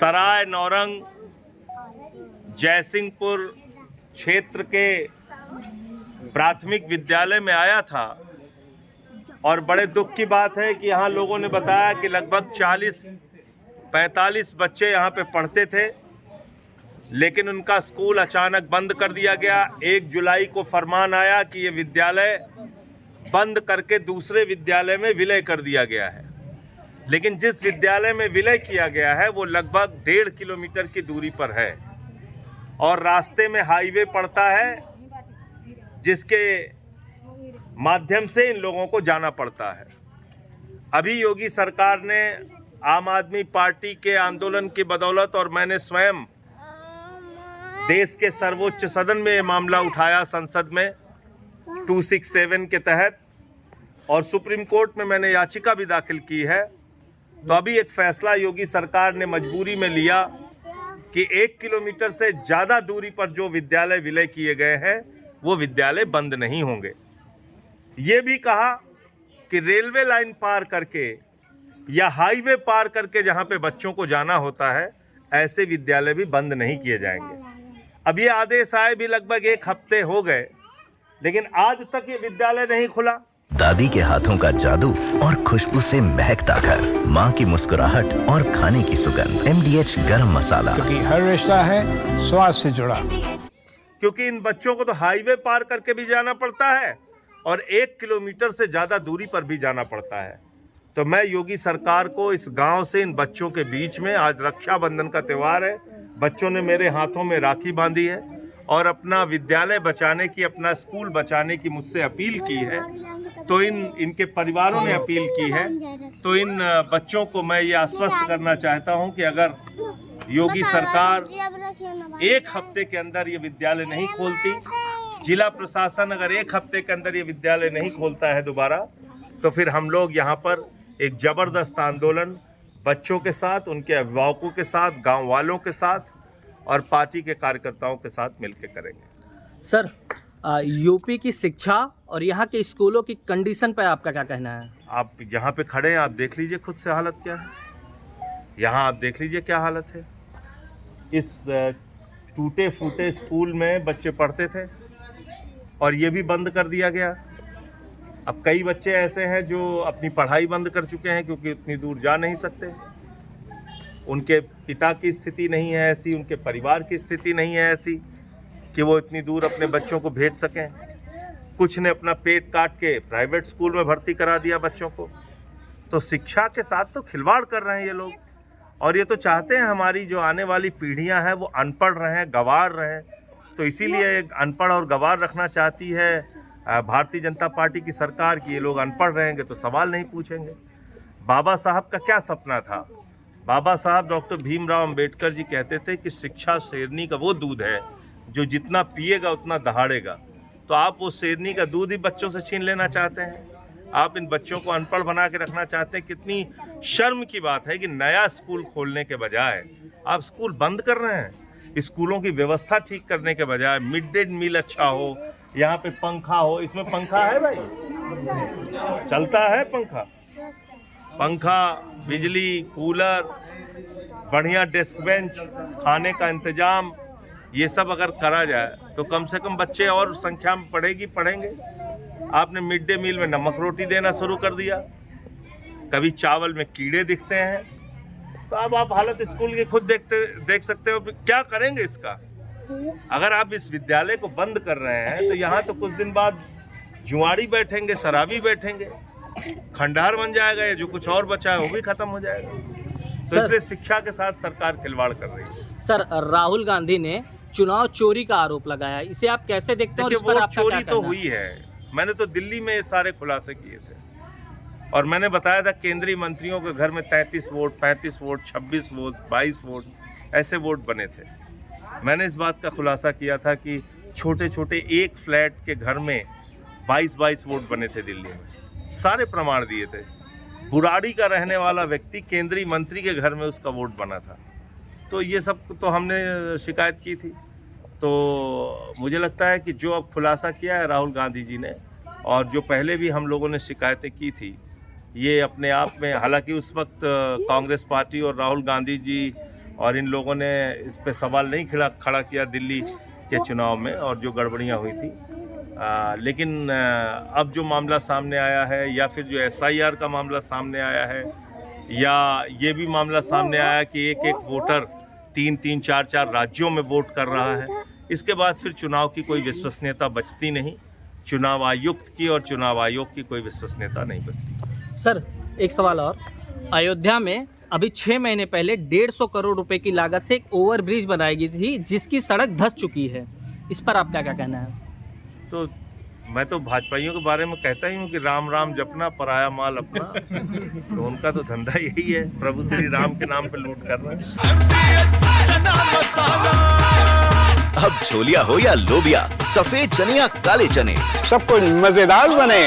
सराय नौरंग जयसिंहपुर क्षेत्र के प्राथमिक विद्यालय में आया था और बड़े दुख की बात है कि यहाँ लोगों ने बताया कि लगभग 40-45 बच्चे यहाँ पे पढ़ते थे, लेकिन उनका स्कूल अचानक बंद कर दिया गया। 1 जुलाई को फरमान आया कि ये विद्यालय बंद करके दूसरे विद्यालय में विलय कर दिया गया है। लेकिन जिस विद्यालय में विलय किया गया है वो लगभग 1.5 किलोमीटर की दूरी पर है और रास्ते में हाईवे पड़ता है, जिसके माध्यम से इन लोगों को जाना पड़ता है। अभी योगी सरकार ने आम आदमी पार्टी के आंदोलन की बदौलत और मैंने स्वयं देश के सर्वोच्च सदन में ये मामला उठाया संसद में 267 के तहत, और सुप्रीम कोर्ट में मैंने याचिका भी दाखिल की है। तो अभी एक फैसला योगी सरकार ने मजबूरी में लिया कि 1 किलोमीटर से ज़्यादा दूरी पर जो विद्यालय विलय किए गए हैं वो विद्यालय बंद नहीं होंगे। ये भी कहा कि रेलवे लाइन पार करके या हाईवे पार करके जहाँ पे बच्चों को जाना होता है ऐसे विद्यालय भी बंद नहीं किए जाएंगे। अब ये आदेश आए भी लगभग 1 हफ्ते हो गए, लेकिन आज तक ये विद्यालय नहीं खुला। दादी के हाथों का जादू और खुशबू से महकता घर, माँ की मुस्कुराहट और खाने की सुगंध। MDH गरम मसाला, क्योंकि हर रिश्ता है स्वाद से जुड़ा। क्योंकि इन बच्चों को तो हाईवे पार करके भी जाना पड़ता है और 1 किलोमीटर से ज़्यादा दूरी पर भी जाना पड़ता है। तो मैं योगी सरकार को इस गांव से इन बच्चों के बीच में, आज रक्षाबंधन का त्यौहार है, बच्चों ने मेरे हाथों में राखी बांधी है और अपना विद्यालय बचाने की, अपना स्कूल बचाने की मुझसे अपील की है। तो इनके परिवारों ने अपील की है। तो इन बच्चों को मैं ये आश्वस्त करना चाहता हूँ कि अगर योगी सरकार 1 हफ्ते के अंदर ये विद्यालय नहीं खोलती, जिला प्रशासन अगर 1 हफ्ते के अंदर ये विद्यालय नहीं खोलता है दोबारा, तो फिर हम लोग यहाँ पर एक ज़बरदस्त आंदोलन बच्चों के साथ, उनके अभिभावकों के साथ, गांव वालों के साथ और पार्टी के कार्यकर्ताओं के साथ मिलकर करेंगे। सर, यूपी की शिक्षा और यहाँ के स्कूलों की कंडीशन पर आपका क्या कहना है? आप जहाँ पे खड़े हैं आप देख लीजिए खुद से हालत क्या है। यहाँ आप देख लीजिए क्या हालत है। इस टूटे फूटे स्कूल में बच्चे पढ़ते थे और ये भी बंद कर दिया गया। अब कई बच्चे ऐसे हैं जो अपनी पढ़ाई बंद कर चुके हैं क्योंकि इतनी दूर जा नहीं सकते। उनके पिता की स्थिति नहीं है ऐसी, उनके परिवार की स्थिति नहीं है ऐसी कि वो इतनी दूर अपने बच्चों को भेज सकें। कुछ ने अपना पेट काट के प्राइवेट स्कूल में भर्ती करा दिया बच्चों को। तो शिक्षा के साथ तो खिलवाड़ कर रहे हैं ये लोग, और ये तो चाहते हैं हमारी जो आने वाली पीढ़ियां हैं वो अनपढ़ रहें, गंवार रहें। तो इसीलिए अनपढ़ और गंवार रखना चाहती है भारतीय जनता पार्टी की सरकार की। ये लोग अनपढ़ रहेंगे तो सवाल नहीं पूछेंगे। बाबा साहब का क्या सपना था? बाबा साहब डॉक्टर भीमराव अंबेडकर जी कहते थे कि शिक्षा शेरनी का वो दूध है जो जितना पिएगा उतना दहाड़ेगा। तो आप वो शेरनी का दूध ही बच्चों से छीन लेना चाहते हैं। आप इन बच्चों को अनपढ़ बना के रखना चाहते हैं। कितनी शर्म की बात है कि नया स्कूल खोलने के बजाय आप स्कूल बंद कर रहे हैं। स्कूलों की व्यवस्था ठीक करने के बजाय मिड डे मील अच्छा हो, यहाँ पे पंखा हो। इसमें पंखा है भाई, चलता है पंखा, बिजली, कूलर, बढ़िया डेस्क बेंच, खाने का इंतजाम, ये सब अगर करा जाए तो कम से कम बच्चे और संख्या में पढ़ेंगे। आपने मिड डे मील में नमक रोटी देना शुरू कर दिया, कभी चावल में कीड़े दिखते हैं। तो अब आप हालत स्कूल की खुद देख सकते हो। क्या करेंगे इसका? अगर आप इस विद्यालय को बंद कर रहे हैं तो यहाँ तो कुछ दिन बाद जुआड़ी बैठेंगे, शराबी बैठेंगे, खंडहर बन जाएगा, या जो कुछ और बचा है वो भी खत्म हो जाएगा। तो इसलिए शिक्षा के साथ सरकार खिलवाड़ कर रही है। सर, राहुल गांधी ने चुनाव चोरी का आरोप लगाया, इसे आप कैसे देखते हैं? और इस पर आपका चोरी तो हुई है। मैंने तो दिल्ली में ये सारे खुलासे किए थे और मैंने बताया था केंद्रीय मंत्रियों के घर में 33 वोट, 35 वोट, 26 वोट, 22 वोट ऐसे वोट बने थे। मैंने इस बात का खुलासा किया था कि छोटे छोटे एक फ्लैट के घर में 22-22 वोट बने थे दिल्ली में। सारे प्रमाण दिए थे। बुराड़ी का रहने वाला व्यक्ति केंद्रीय मंत्री के घर में उसका वोट बना था। तो ये सब तो हमने शिकायत की थी। तो मुझे लगता है कि जो अब खुलासा किया है राहुल गांधी जी ने, और जो पहले भी हम लोगों ने शिकायतें की थी, ये अपने आप में, हालांकि उस वक्त कांग्रेस पार्टी और राहुल गांधी जी और इन लोगों ने इस पे सवाल नहीं खड़ा किया दिल्ली के चुनाव में और जो गड़बड़ियाँ हुई थी। लेकिन अब जो मामला सामने आया है या फिर जो SIR का मामला सामने आया है या ये भी मामला सामने आया कि एक एक वोटर 3-3, 4-4 राज्यों में वोट कर रहा है, इसके बाद फिर चुनाव की कोई विश्वसनीयता बचती नहीं। चुनाव आयुक्त की और चुनाव आयोग की कोई विश्वसनीयता नहीं बचती। सर एक सवाल और, अयोध्या में अभी 6 महीने पहले 150 करोड़ रुपए की लागत से एक ओवरब्रिज बनाई गई थी जिसकी सड़क धंस चुकी है, इस पर आपका क्या कहना है? तो मैं तो भाजपाइयों के बारे में कहता ही हूँ कि राम राम जपना पराया माल अपना। तो उनका तो धंधा यही है, प्रभु श्री राम के नाम पे लूट करना। अब छोलिया हो या लोबिया, सफेद चने या काले चने, सब कुछ मजेदार बने।